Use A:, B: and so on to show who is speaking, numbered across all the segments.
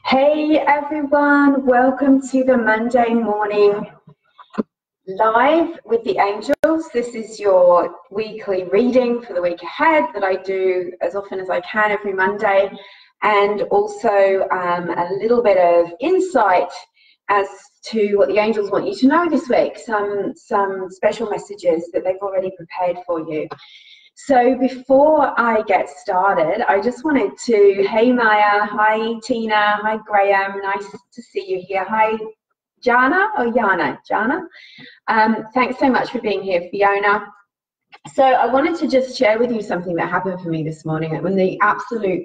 A: Hey everyone, welcome to the Monday morning live with the angels. This is your weekly reading for the week ahead that I do as often as I can every Monday, and also a little bit of insight as to what the angels want you to know this week, some special messages that they've already prepared for you. So before I get started, I just wanted to, hey Maya, hi Tina, hi Graham, nice to see you here. Hi Jana or Yana? Jana? Thanks so much for being here, Fiona. So I wanted to just share with you something that happened for me this morning, and the absolute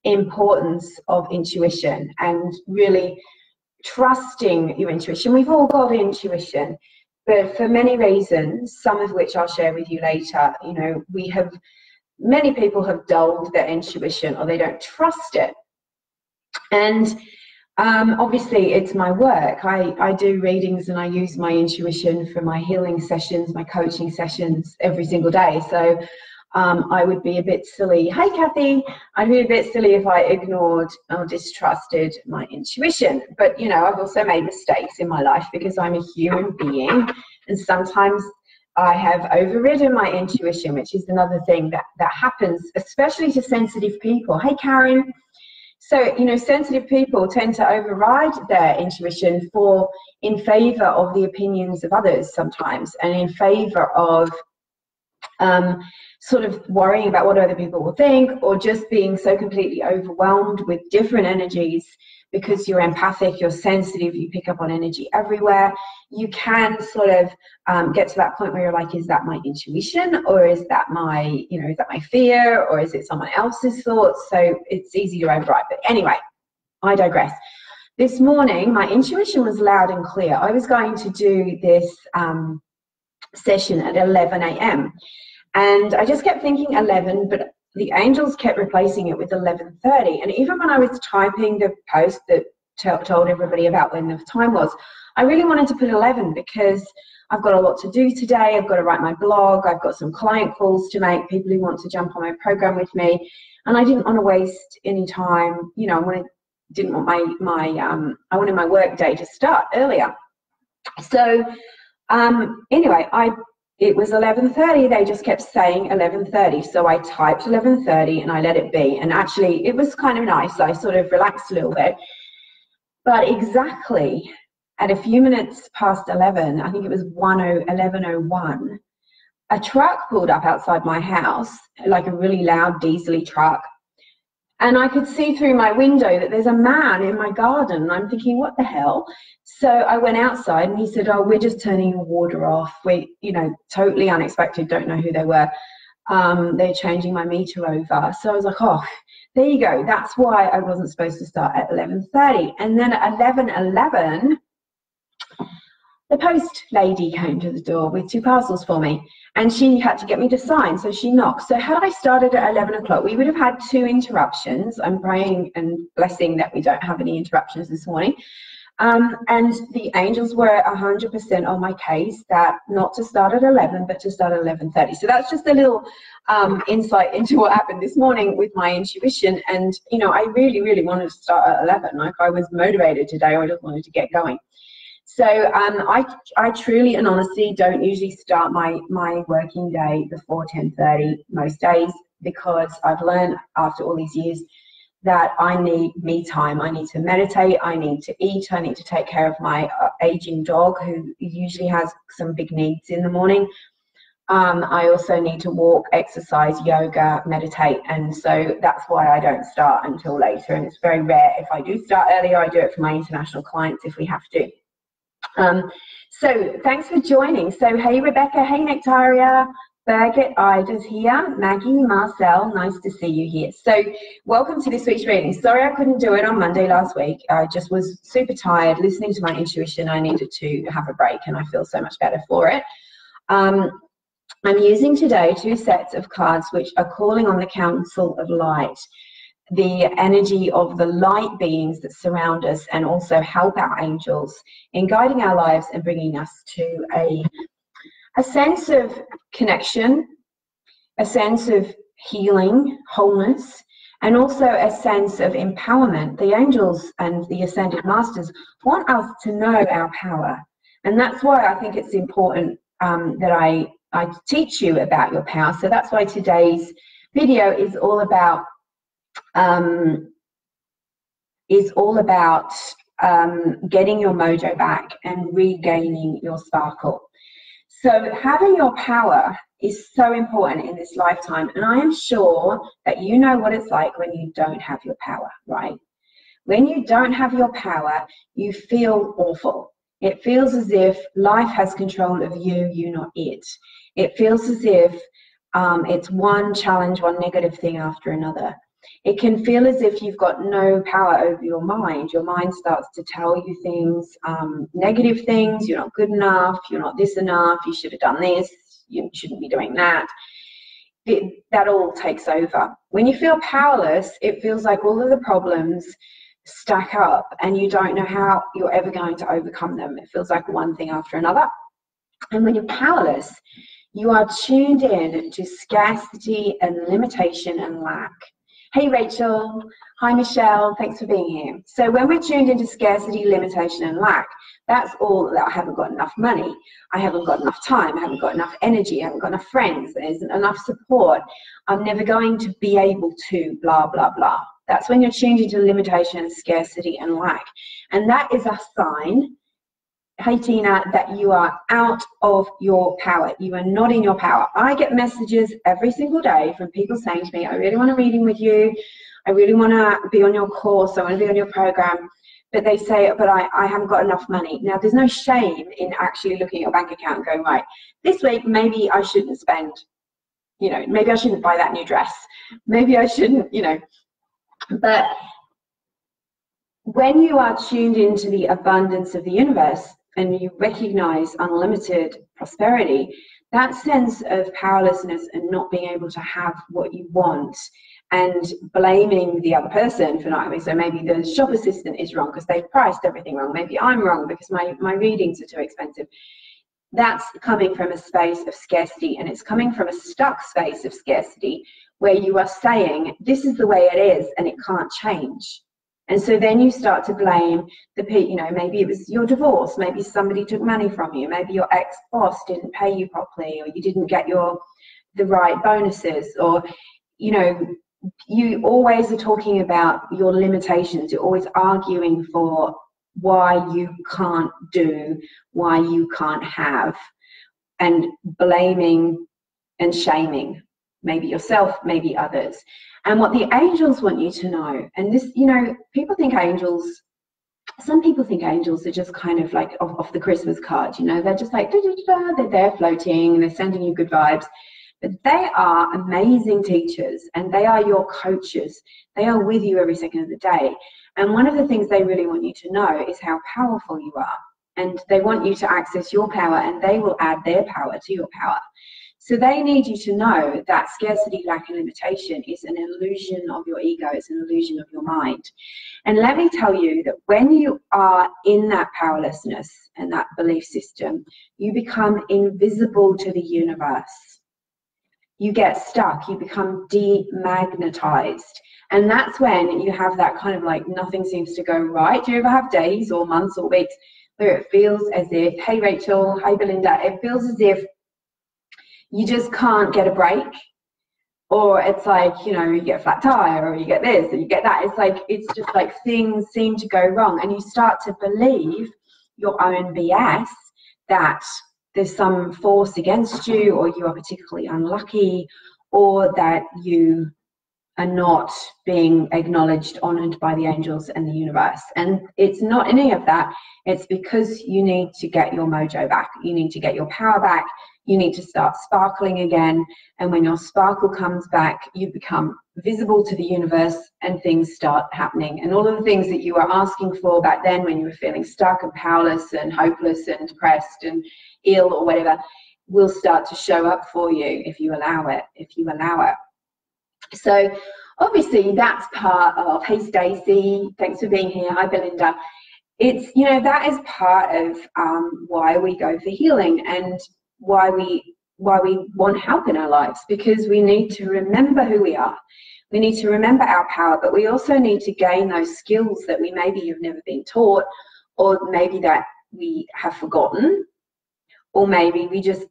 A: importance of intuition and really trusting your intuition. We've all got intuition. But for many reasons, some of which I'll share with you later, you know, many people have dulled their intuition or they don't trust it. And obviously it's my work. I do readings and I use my intuition for my healing sessions, my coaching sessions every single day. So I would be a bit silly. Hi, Kathy. I'd be a bit silly if I ignored or distrusted my intuition. But, you know, I've also made mistakes in my life because I'm a human being. And sometimes I have overridden my intuition, which is another thing that happens, especially to sensitive people. Hey, Karen. So, you know, sensitive people tend to override their intuition in favor of the opinions of others sometimes, and in favor of sort of worrying about what other people will think, or just being so completely overwhelmed with different energies. Because you're empathic, you're sensitive, you pick up on energy everywhere, you can sort of get to that point where you're like, is that my intuition, or is that my, you know, is that my fear, or is it someone else's thoughts? So it's easy to override. But anyway, I digress. This morning my intuition was loud and clear. I was going to do this session at 11 a.m. and I just kept thinking 11, but the angels kept replacing it with 11:30. And even when I was typing the post that told everybody about when the time was, I really wanted to put 11 because I've got a lot to do today. I've got to write my blog. I've got some client calls to make, people who want to jump on my program with me. And I didn't want to waste any time. You know, I wanted my work day to start earlier. So anyway, it was 11:30. They just kept saying 11:30. So I typed 11:30 and I let it be. And actually, it was kind of nice. I sort of relaxed a little bit. But exactly at a few minutes past 11, I think it was 11:01, a truck pulled up outside my house, like a really loud diesel truck. And I could see through my window that there's a man in my garden. And I'm thinking, what the hell? So I went outside and he said, oh, we're just turning your water off. You know, totally unexpected, don't know who they were. They're changing my meter over. So I was like, oh, there you go. That's why I wasn't supposed to start at 11:30. And then at 11:11, the post lady came to the door with 2 parcels for me, and she had to get me to sign, so she knocked. So had I started at 11 o'clock, we would have had 2 interruptions. I'm praying and blessing that we don't have any interruptions this morning. And the angels were 100% on my case that not to start at 11, but to start at 11:30. So that's just a little insight into what happened this morning with my intuition. And, you know, I really, really wanted to start at 11. Like, I was motivated today. I just wanted to get going. So I truly and honestly don't usually start my working day before 10:30 most days, because I've learned after all these years that I need me time. I need to meditate, I need to eat, I need to take care of my aging dog who usually has some big needs in the morning. I also need to walk, exercise, yoga, meditate, and so that's why I don't start until later. And it's very rare if I do start earlier. I do it for my international clients if we have to. So thanks for joining. So hey Rebecca, hey Nectaria, Birgit, Ida's here, Maggie, Marcel, nice to see you here. So welcome to this week's reading. Sorry I couldn't do it on Monday last week. I just was super tired listening to my intuition. I needed to have a break and I feel so much better for it. I'm using today 2 sets of cards which are calling on the Council of Light, the energy of the light beings that surround us, and also help our angels in guiding our lives and bringing us to a sense of connection, a sense of healing, wholeness, and also a sense of empowerment. The angels and the ascended masters want us to know our power. And that's why I think it's important that I teach you about your power. So that's why today's video is all about getting your mojo back and regaining your sparkle. So having your power is so important in this lifetime, and I am sure that you know what it's like when you don't have your power, right? When you don't have your power, you feel awful. It feels as if life has control of you, you not it. It feels as if it's one challenge, one negative thing after another. It can feel as if you've got no power over your mind. Your mind starts to tell you things, negative things. You're not good enough. You're not this enough. You should have done this. You shouldn't be doing that. That all takes over. When you feel powerless, it feels like all of the problems stack up and you don't know how you're ever going to overcome them. It feels like one thing after another. And when you're powerless, you are tuned in to scarcity and limitation and lack. Hey Rachel, hi Michelle, thanks for being here. So when we're tuned into scarcity, limitation and lack, that's all that I haven't got enough money, I haven't got enough time, I haven't got enough energy, I haven't got enough friends, there isn't enough support, I'm never going to be able to, blah, blah, blah. That's when you're tuned into limitation, scarcity and lack. And that is a sign, hey Tina, that you are out of your power. You are not in your power. I get messages every single day from people saying to me, I really want a reading with you. I really want to be on your course. I want to be on your program. But they say, but I haven't got enough money. Now, there's no shame in actually looking at your bank account and going, right, this week, maybe I shouldn't spend, you know, maybe I shouldn't buy that new dress. Maybe I shouldn't, you know. But when you are tuned into the abundance of the universe, and you recognize unlimited prosperity, that sense of powerlessness and not being able to have what you want and blaming the other person for not having, so maybe the shop assistant is wrong because they've priced everything wrong, maybe I'm wrong because my readings are too expensive. That's coming from a space of scarcity, and it's coming from a stuck space of scarcity where you are saying, this is the way it is and it can't change. And so then you start to blame the people, you know, maybe it was your divorce, maybe somebody took money from you, maybe your ex-boss didn't pay you properly, or you didn't get the right bonuses, or, you know, you always are talking about your limitations. You're always arguing for why you can't do, why you can't have, and blaming and shaming, maybe yourself, maybe others. And what the angels want you to know, and this, you know, people think angels, some people think angels are just kind of like off the Christmas card, you know, they're just like, da, da, da, da, they're there floating, they're sending you good vibes. But they are amazing teachers, and they are your coaches. They are with you every second of the day. And one of the things they really want you to know is how powerful you are. And they want you to access your power, and they will add their power to your power. So they need you to know that scarcity, lack, and limitation is an illusion of your ego. It's an illusion of your mind. And let me tell you that when you are in that powerlessness and that belief system, you become invisible to the universe. You get stuck. You become demagnetized. And that's when you have that kind of like nothing seems to go right. Do you ever have days or months or weeks where it feels as if, hey Rachel, hi Belinda, it feels as if you just can't get a break, or it's like, you know, you get a flat tire, or you get this, or you get that. It's like, it's just like things seem to go wrong, and you start to believe your own BS, that there's some force against you, or you are particularly unlucky, or that you are not being acknowledged, honored by the angels and the universe. And it's not any of that. It's because you need to get your mojo back. You need to get your power back. You need to start sparkling again. And when your sparkle comes back, you become visible to the universe, and things start happening. And all of the things that you were asking for back then when you were feeling stuck and powerless and hopeless and depressed and ill or whatever will start to show up for you if you allow it, So obviously that's part of, hey Stacey, thanks for being here, hi Belinda. It's, you know, that is part of why we go for healing, and why we want help in our lives, because we need to remember who we are. We need to remember our power, but we also need to gain those skills that we maybe have never been taught, or maybe that we have forgotten, or maybe we just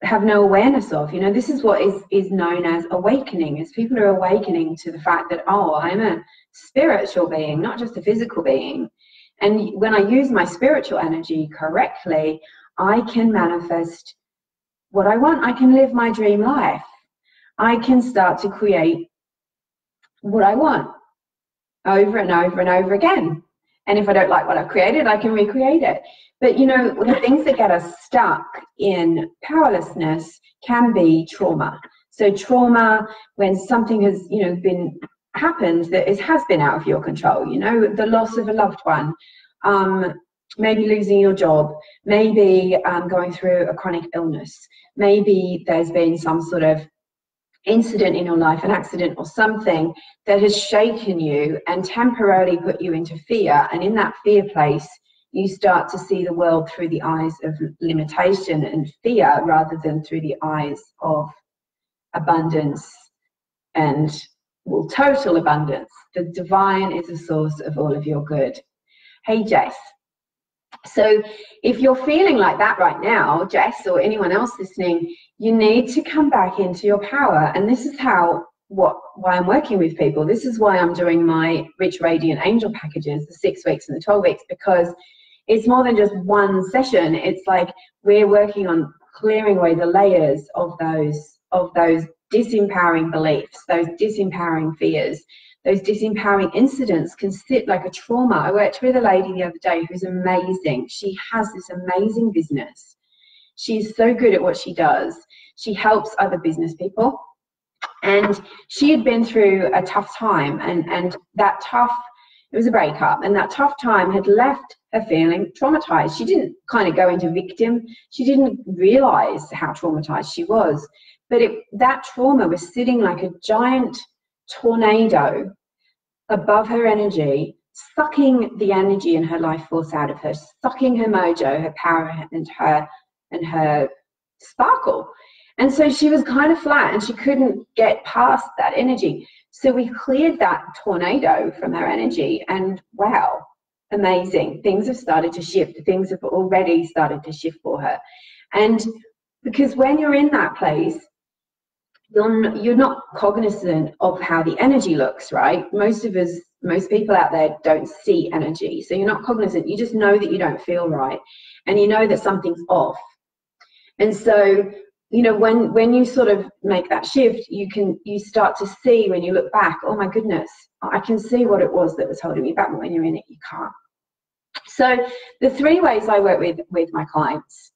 A: have no awareness of. You know, this is what is known as awakening, as people are awakening to the fact that, oh, I'm a spiritual being, not just a physical being. And when I use my spiritual energy correctly, I can manifest what I want. I can live my dream life. I can start to create what I want over and over and over again. And if I don't like what I've created, I can recreate it. But, you know, the things that get us stuck in powerlessness can be trauma. So trauma, when something has, you know, happened that has been out of your control, you know, the loss of a loved one, maybe losing your job, maybe going through a chronic illness, maybe there's been some sort of incident in your life, an accident or something that has shaken you and temporarily put you into fear. And in that fear place, you start to see the world through the eyes of limitation and fear rather than through the eyes of abundance and, well, total abundance. The divine is the source of all of your good. Hey, Jess. So if you're feeling like that right now, Jess, or anyone else listening, you need to come back into your power. And this is why I'm working with people. This is why I'm doing my Rich Radiant Angel packages, the 6 weeks and the 12 weeks, because it's more than just one session. It's like we're working on clearing away the layers of those disempowering beliefs, those disempowering fears. Those disempowering incidents can sit like a trauma. I worked with a lady the other day who's amazing. She has this amazing business. She's so good at what she does. She helps other business people. And she had been through a tough time, and that tough, it was a breakup, and that tough time had left her feeling traumatized. She didn't kind of go into victim. She didn't realize how traumatized she was. But that trauma was sitting like a giant tornado above her energy, sucking the energy and her life force out of her, sucking her mojo, her power, and her sparkle. And so she was kind of flat and she couldn't get past that energy. So we cleared that tornado from her energy, and wow, amazing. Things have started to shift. Things have already started to shift for her. And because when you're in that place, you're not cognizant of how the energy looks, right? Most people out there don't see energy. So you're not cognizant. You just know that you don't feel right. And you know that something's off. And so, you know, when you sort of make that shift, you start to see, when you look back, oh my goodness, I can see what it was that was holding me back. But when you're in it, you can't. So the 3 ways I work with my clients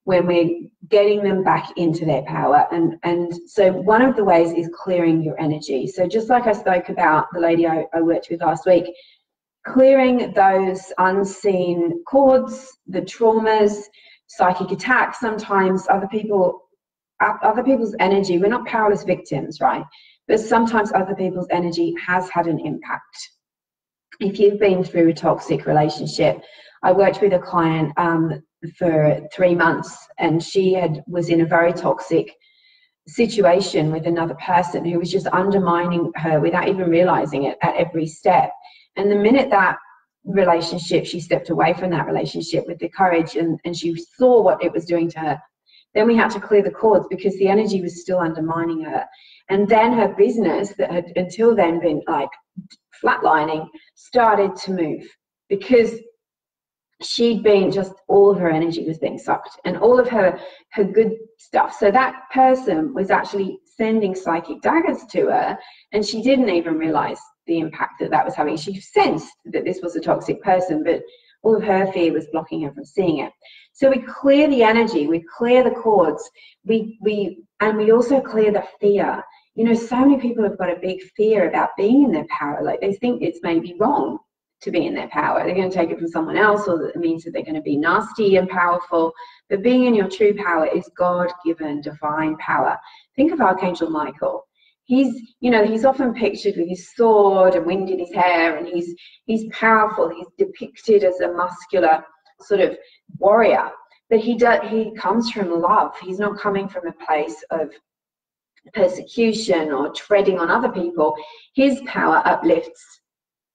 A: when we're getting them back into their power. And so one of the ways is clearing your energy. So just like I spoke about the lady I worked with last week, clearing those unseen cords, the traumas, psychic attacks. Sometimes other people's energy, we're not powerless victims, right? But sometimes other people's energy has had an impact. If you've been through a toxic relationship, I worked with a client for 3 months, and she was in a very toxic situation with another person who was just undermining her without even realizing it at every step. And the minute that relationship, she stepped away from that relationship with the courage, and she saw what it was doing to her, then we had to clear the cords because the energy was still undermining her. And then her business that had until then been like flatlining started to move, because she'd been just, all of her energy was being sucked and all of her good stuff. So that person was actually sending psychic daggers to her, and she didn't even realize the impact that was having. She sensed that this was a toxic person, but all of her fear was blocking her from seeing it. So we clear the energy, we clear the cords, and we also clear the fear. You know, so many people have got a big fear about being in their power. Like, they think it's maybe wrong to be in their power. They're going to take it from someone else, or that it means that they're going to be nasty and powerful. But being in your true power is God-given divine power. Think of Archangel Michael. He's often pictured with his sword and wind in his hair, and he's powerful. He's depicted as a muscular sort of warrior, but he comes from love. He's not coming from a place of persecution or treading on other people, his power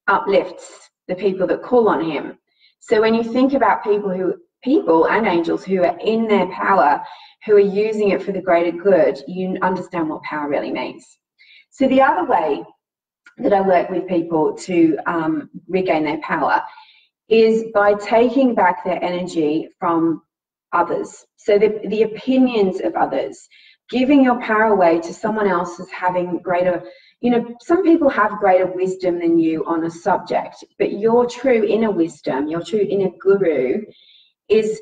A: uplifts the people that call on him. So when you think about people and angels who are in their power, who are using it for the greater good, you understand what power really means. So the other way that I work with people to regain their power is by taking back their energy from others. So the opinions of others, giving your power away to someone else as having greater, you know, some people have greater wisdom than you on a subject, but your true inner wisdom, your true inner guru is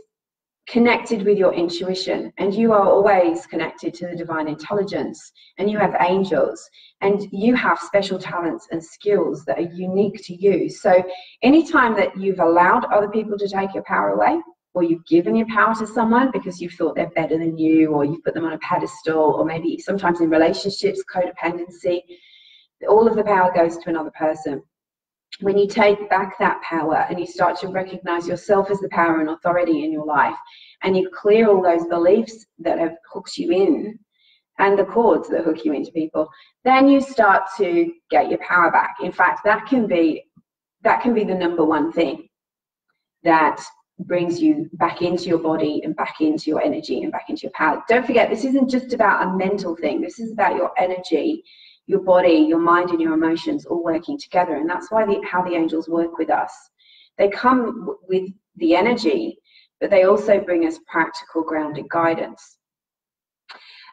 A: connected with your intuition, and you are always connected to the divine intelligence, and you have angels, and you have special talents and skills that are unique to you. So anytime that you've allowed other people to take your power away, or you've given your power to someone because you thought they're better than you, or you've put them on a pedestal, or maybe sometimes in relationships, codependency, all of the power goes to another person. When you take back that power and you start to recognize yourself as the power and authority in your life, and you clear all those beliefs that have hooked you in and the cords that hook you into people, then you start to get your power back. In fact, that can be the number one thing that brings you back into your body and back into your energy and back into your power. Don't forget, this isn't just about a mental thing. This is about your energy, your body, your mind, and your emotions all working together. And that's why how the angels work with us. They come with the energy, but they also bring us practical, grounded guidance.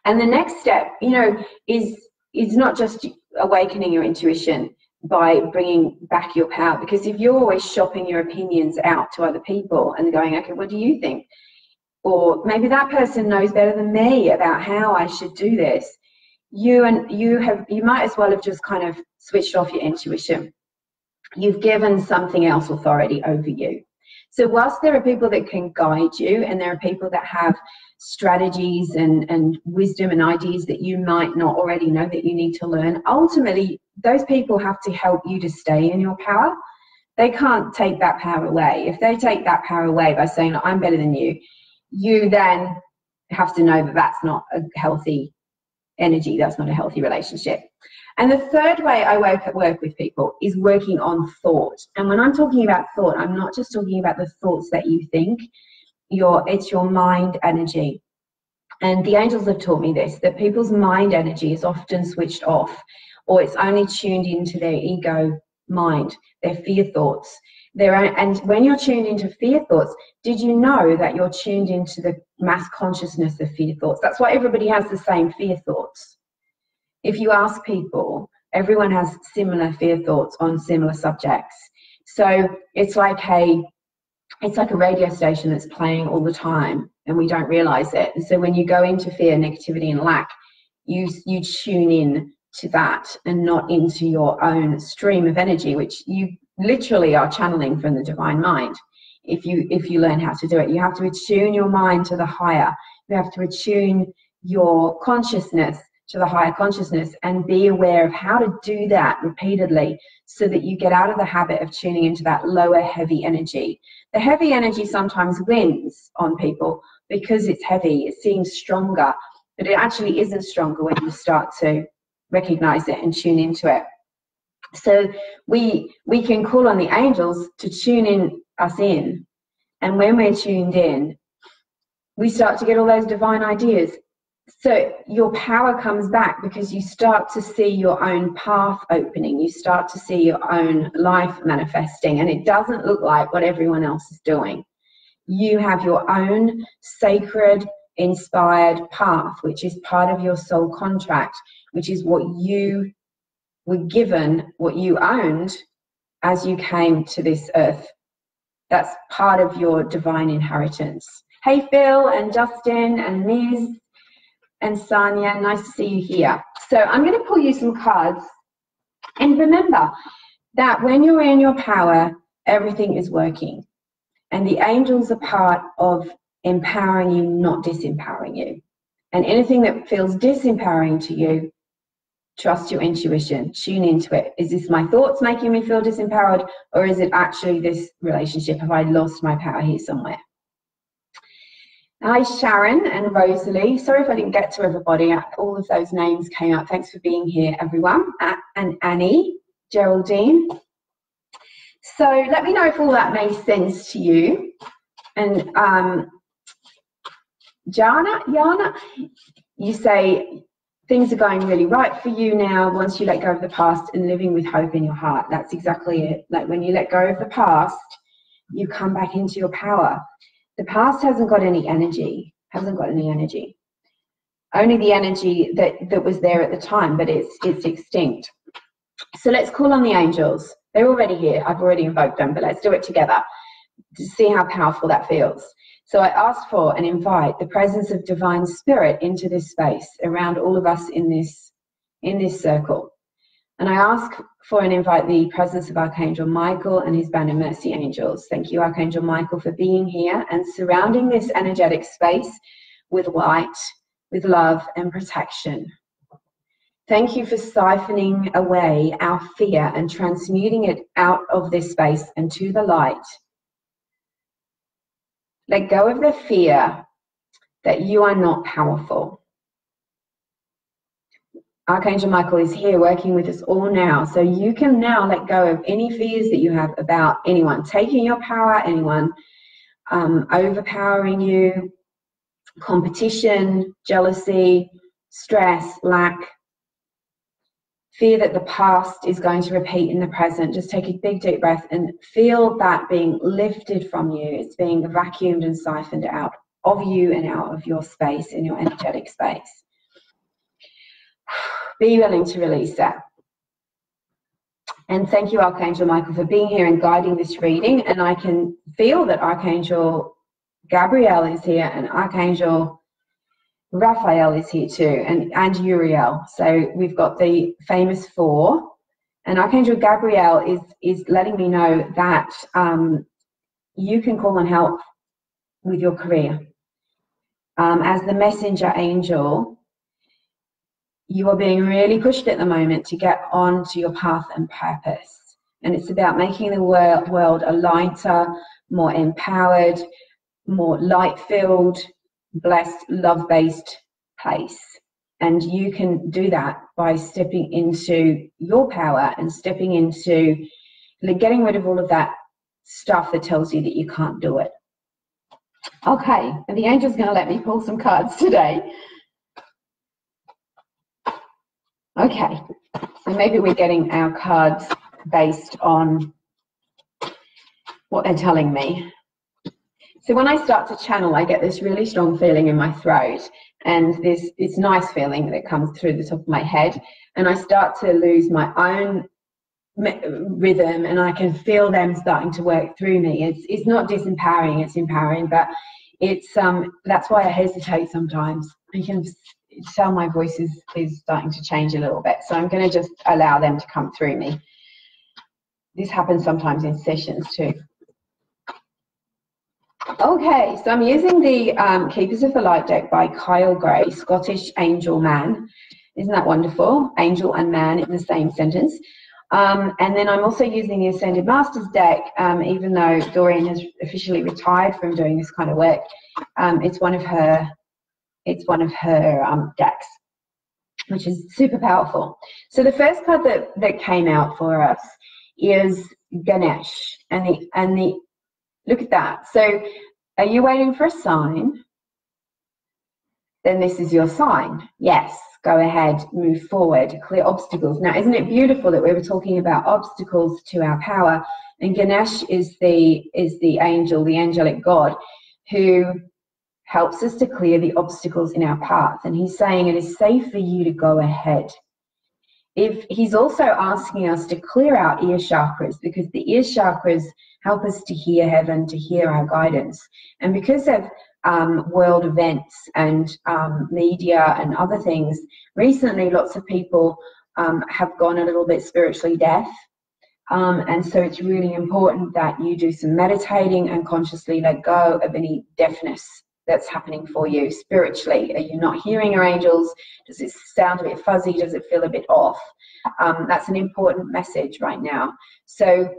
A: And the next step, you know, is not just awakening your intuition by bringing back your power. Because if you're always shopping your opinions out to other people and going, okay, what do you think? Or maybe that person knows better than me about how I should do this. You might as well have just kind of switched off your intuition. You've given something else authority over you. So whilst there are people that can guide you, and there are people that have strategies and wisdom and ideas that you might not already know that you need to learn, ultimately those people have to help you to stay in your power. They can't take that power away. If they take that power away by saying, I'm better than you, you then have to know that that's not a healthy energy, that's not a healthy relationship. And the third way I work with people is working on thought. And when I'm talking about thought, I'm not just talking about the thoughts that you think. It's your mind energy. And the angels have taught me this, that people's mind energy is often switched off, or it's only tuned into their ego mind, their fear thoughts. And when you're tuned into fear thoughts, did you know that you're tuned into the mass consciousness of fear thoughts? That's why everybody has the same fear thoughts. If you ask people, everyone has similar fear thoughts on similar subjects. So it's like a radio station that's playing all the time, and we don't realize it. And so when you go into fear, negativity, and lack, you tune in to that and not into your own stream of energy, which you literally are channeling from the divine mind. If you learn how to do it, you have to attune your mind to the higher. You have to attune your consciousness to the higher consciousness, and be aware of how to do that repeatedly, so that you get out of the habit of tuning into that lower heavy energy. The heavy energy sometimes wins on people because it's heavy, it seems stronger, but it actually isn't stronger when you start to recognize it and tune into it. So we can call on the angels to tune us in, and when we're tuned in, we start to get all those divine ideas. So your power comes back because you start to see your own path opening. You start to see your own life manifesting, and it doesn't look like what everyone else is doing. You have your own sacred, inspired path, which is part of your soul contract, which is what you were given, what you owned as you came to this earth. That's part of your divine inheritance. Hey, Phil and Justin and Ms. and Sanya, nice to see you here. So I'm going to pull you some cards. And remember that when you're in your power, everything is working. And the angels are part of empowering you, not disempowering you. And anything that feels disempowering to you, trust your intuition, tune into it. Is this my thoughts making me feel disempowered, or is it actually this relationship? Have I lost my power here somewhere? Hi, Sharon and Rosalie. Sorry if I didn't get to everybody. All of those names came up. Thanks for being here, everyone. And Annie, Geraldine. So let me know if all that made sense to you. And Jana, you say things are going really right for you now once you let go of the past and living with hope in your heart. That's exactly it. Like when you let go of the past, you come back into your power. The past hasn't got any energy, Only the energy that was there at the time, but it's extinct. So let's call on the angels. They're already here. I've already invoked them, but let's do it together to see how powerful that feels. So I ask for and invite the presence of divine spirit into this space around all of us in this circle. And I ask for and invite the presence of Archangel Michael and his band of mercy angels. Thank you, Archangel Michael, for being here and surrounding this energetic space with light, with love and protection. Thank you for siphoning away our fear and transmuting it out of this space and to the light. Let go of the fear that you are not powerful. Archangel Michael is here working with us all now, so you can now let go of any fears that you have about anyone taking your power, anyone overpowering you, competition, jealousy, stress, lack, fear that the past is going to repeat in the present. Just take a big deep breath and feel that being lifted from you. It's being vacuumed and siphoned out of you and out of your space, in your energetic space. Be willing to release that. And thank you, Archangel Michael, for being here and guiding this reading. And I can feel that Archangel Gabriel is here and Archangel Raphael is here too, and Uriel. So we've got the famous four. And Archangel Gabriel is letting me know that you can call on help with your career. As the messenger angel, you are being really pushed at the moment to get on to your path and purpose. And it's about making the world a lighter, more empowered, more light-filled, blessed, love-based place. And you can do that by stepping into your power and stepping into getting rid of all of that stuff that tells you that you can't do it. Okay, and the angel's going to let me pull some cards today. Okay, so maybe we're getting our cards based on what they're telling me. So when I start to channel, I get this really strong feeling in my throat and this nice feeling that comes through the top of my head, and I start to lose my own rhythm and I can feel them starting to work through me. It's not disempowering, it's empowering, but it's that's why I hesitate sometimes. You can tell my voice is starting to change a little bit, so I'm going to just allow them to come through me. This happens sometimes in sessions too. Okay, so I'm using the Keepers of the Light deck by Kyle Gray, Scottish angel man. Isn't that wonderful? Angel and man in the same sentence. And then I'm also using the Ascended Masters deck, even though Doreen has officially retired from doing this kind of work. It's one of her decks, which is super powerful. So the first card that came out for us is Ganesh, and the look at that. So are you waiting for a sign? Then this is your sign. Yes, go ahead, move forward, clear obstacles. Now, isn't it beautiful that we were talking about obstacles to our power? And Ganesh is the angel, the angelic God, who helps us to clear the obstacles in our path. And he's saying it is safe for you to go ahead. If he's also asking us to clear our ear chakras, because the ear chakras help us to hear heaven, to hear our guidance. And because of world events and media and other things, recently lots of people have gone a little bit spiritually deaf. And so it's really important that you do some meditating and consciously let go of any deafness that's happening for you spiritually. Are you not hearing your angels? Does it sound a bit fuzzy? Does it feel a bit off? That's an important message right now. So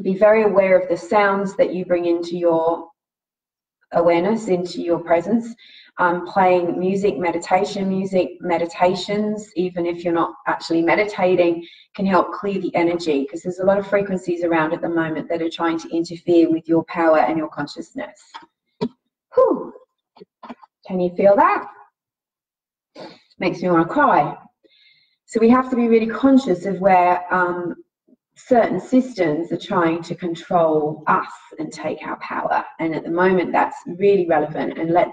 A: be very aware of the sounds that you bring into your awareness into your presence. Playing music, meditations, even if you're not actually meditating, can help clear the energy, because there's a lot of frequencies around at the moment that are trying to interfere with your power and your consciousness. Whew. Can you feel that? Makes me want to cry. So we have to be really conscious of where certain systems are trying to control us and take our power. And at the moment, that's really relevant, and let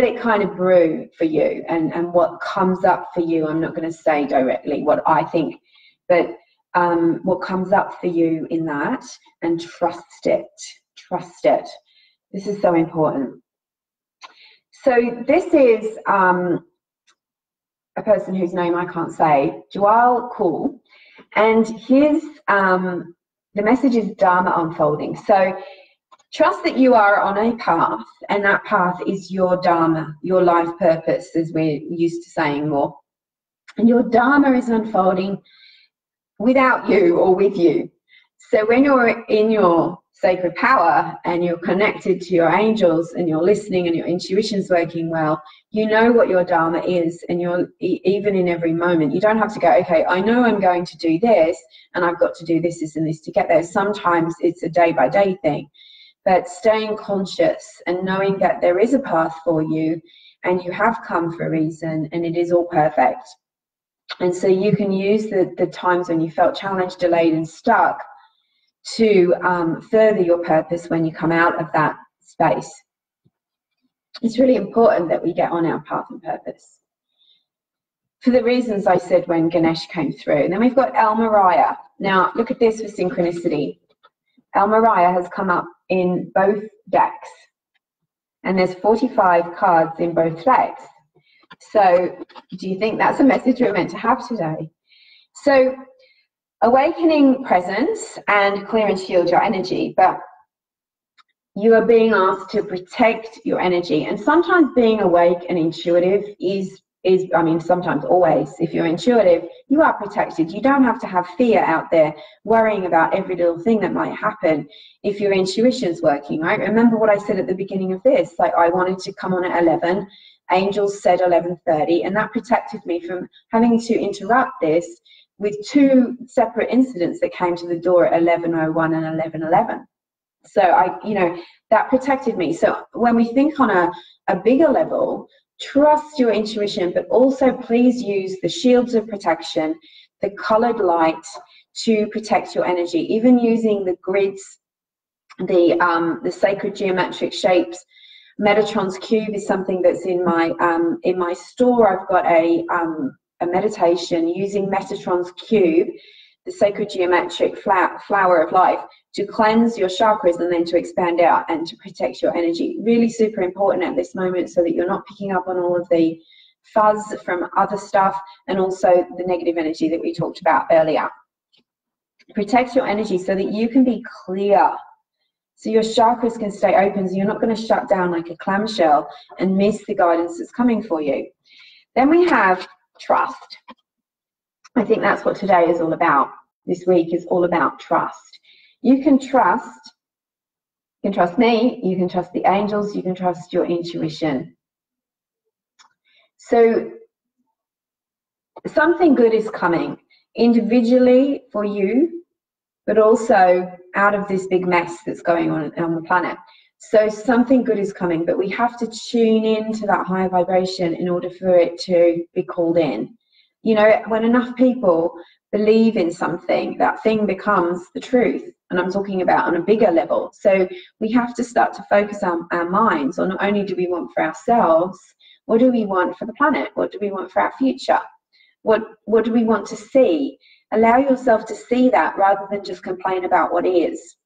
A: it kind of brew for you, and what comes up for you. I'm not going to say directly what I think, but what comes up for you in that, and trust it. Trust it. This is so important. So this is a person whose name I can't say, Joel Cool, and his the message is Dharma Unfolding. So trust that you are on a path, and that path is your Dharma, your life purpose, as we're used to saying more. And your Dharma is unfolding without you or with you. So when you're in your sacred power and you're connected to your angels and you're listening and your intuition's working well, you know what your Dharma is, and you're even in every moment. You don't have to go, okay, I know I'm going to do this and I've got to do this, this and this to get there. Sometimes it's a day-by-day thing. But staying conscious and knowing that there is a path for you, and you have come for a reason, and it is all perfect. And so you can use the times when you felt challenged, delayed and stuck to further your purpose when you come out of that space. It's really important that we get on our path and purpose, for the reasons I said when Ganesh came through. And then we've got El Mariah. Now look at this for synchronicity. El Mariah has come up in both decks, and there's 45 cards in both decks. So do you think that's a message we're meant to have today? So awakening presence and clear and shield your energy, but you are being asked to protect your energy. And sometimes being awake and intuitive is I mean, sometimes, always, if you're intuitive, you are protected. You don't have to have fear out there worrying about every little thing that might happen if your intuition's working, right? Remember what I said at the beginning of this, like I wanted to come on at 11, angels said 11:30, and that protected me from having to interrupt this with two separate incidents that came to the door at 11:01 and 11:11. So that protected me. So when we think on a bigger level, trust your intuition, but also please use the shields of protection, the colored light to protect your energy, even using the grids, the sacred geometric shapes. Metatron's cube is something that's in my store. I've got a meditation using Metatron's cube, the sacred geometric flower of life, to cleanse your chakras and then to expand out and to protect your energy. Really super important at this moment, so that you're not picking up on all of the fuzz from other stuff, and also the negative energy that we talked about earlier. Protect your energy so that you can be clear, so your chakras can stay open, so you're not going to shut down like a clamshell and miss the guidance that's coming for you. Then we have trust. I think that's what today is all about. This week is all about trust. You can trust me, you can trust the angels, you can trust your intuition. So something good is coming individually for you, but also out of this big mess that's going on the planet. So something good is coming, but we have to tune into that higher vibration in order for it to be called in. You know, when enough people believe in something, that thing becomes the truth. And I'm talking about on a bigger level. So we have to start to focus our minds on not only do we want for ourselves, what do we want for the planet? What do we want for our future? What do we want to see? Allow yourself to see that rather than just complain about what is.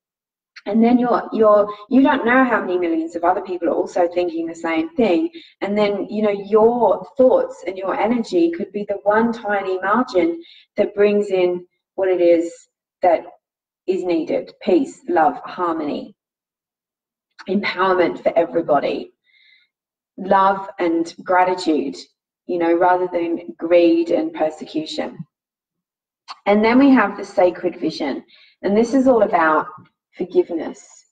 A: And then you don't know how many millions of other people are also thinking the same thing. And then, your thoughts and your energy could be the one tiny margin that brings in what it is that is needed: peace, love, harmony, empowerment for everybody, love and gratitude, rather than greed and persecution. And then we have the sacred vision, and this is all about forgiveness.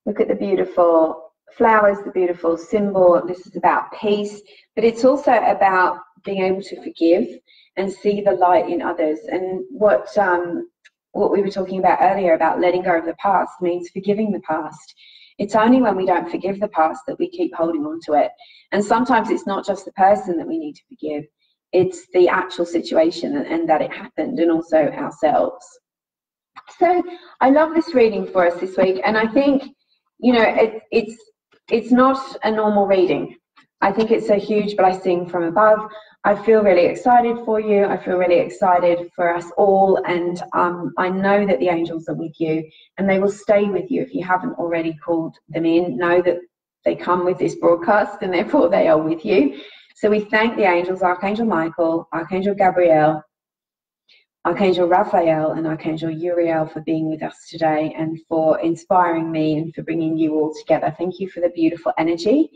A: Look at the beautiful flowers, the beautiful symbol. This is about peace, but it's also about being able to forgive and see the light in others. And what we were talking about earlier about letting go of the past means forgiving the past. It's only when we don't forgive the past that we keep holding on to it. And sometimes it's not just the person that we need to forgive, it's the actual situation and that it happened, and also ourselves. So I love this reading for us this week, and I think, you know, it's not a normal reading. I think it's a huge blessing from above. I feel really excited for you. I feel really excited for us all, and I know that the angels are with you, and they will stay with you. If you haven't already called them in, know that they come with this broadcast, and therefore they are with you. So we thank the angels, Archangel Michael, Archangel Gabriel, Archangel Raphael, and Archangel Uriel for being with us today, and for inspiring me and for bringing you all together. Thank you for the beautiful energy.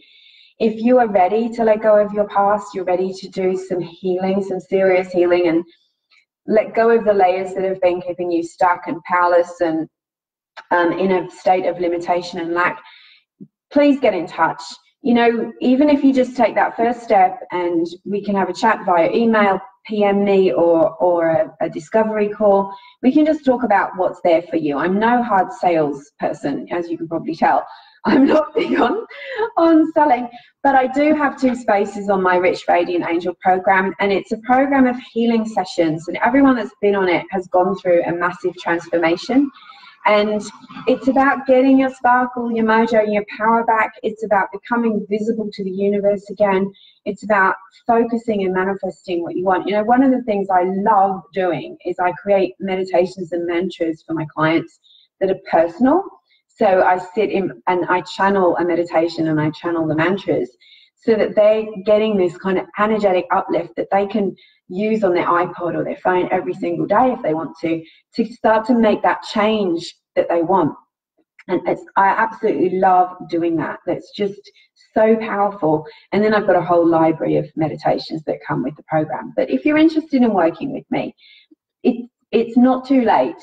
A: If you are ready to let go of your past, you're ready to do some healing, some serious healing, and let go of the layers that have been keeping you stuck and powerless and in a state of limitation and lack, please get in touch. You know, even if you just take that first step and we can have a chat via email, PM me, or a discovery call, we can just talk about what's there for you. I'm no hard sales person, as you can probably tell. I'm not big on selling, but I do have 2 spaces on my Rich Radiant Angel program, and it's a program of healing sessions, and everyone that's been on it has gone through a massive transformation. And it's about getting your sparkle, your mojo, your power back. It's about becoming visible to the universe again. It's about focusing and manifesting what you want. You know, one of the things I love doing is I create meditations and mantras for my clients that are personal. So I sit in and I channel a meditation and I channel the mantras so that they're getting this kind of energetic uplift that they can use on their iPod or their phone every single day if they want to start to make that change that they want. And I absolutely love doing that. That's just so powerful. And then I've got a whole library of meditations that come with the program. But if you're interested in working with me, it's not too late.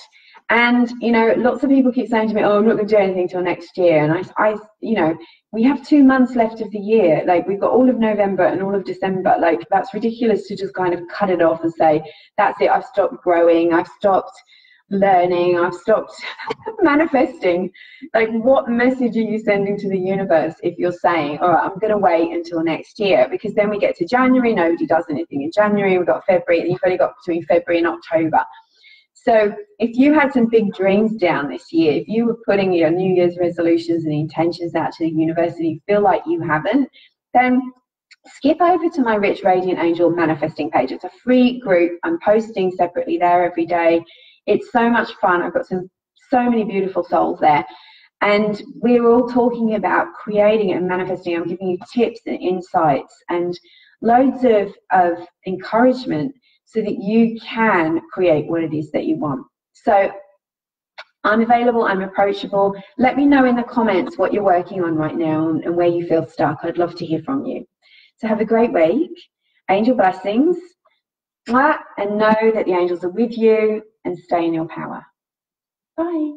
A: And, you know, lots of people keep saying to me, oh, I'm not going to do anything till next year. And I you know, we have 2 months left of the year. Like, we've got all of November and all of December. Like, that's ridiculous to just kind of cut it off and say, that's it, I've stopped growing, I've stopped learning, I've stopped manifesting. Like, what message are you sending to the universe if you're saying, all right, I'm going to wait until next year? Because then we get to January, nobody does anything in January, we've got February, and you've only got between February and October. So if you had some big dreams down this year, if you were putting your New Year's resolutions and intentions out to the universe and you feel like you haven't, then skip over to my Rich Radiant Angel manifesting page. It's a free group. I'm posting separately there every day. It's so much fun. I've got so many beautiful souls there. And we're all talking about creating and manifesting. I'm giving you tips and insights and loads of encouragement so that you can create what it is that you want. So I'm available, I'm approachable. Let me know in the comments what you're working on right now and where you feel stuck. I'd love to hear from you. So have a great week. Angel blessings. And know that the angels are with you, and stay in your power. Bye.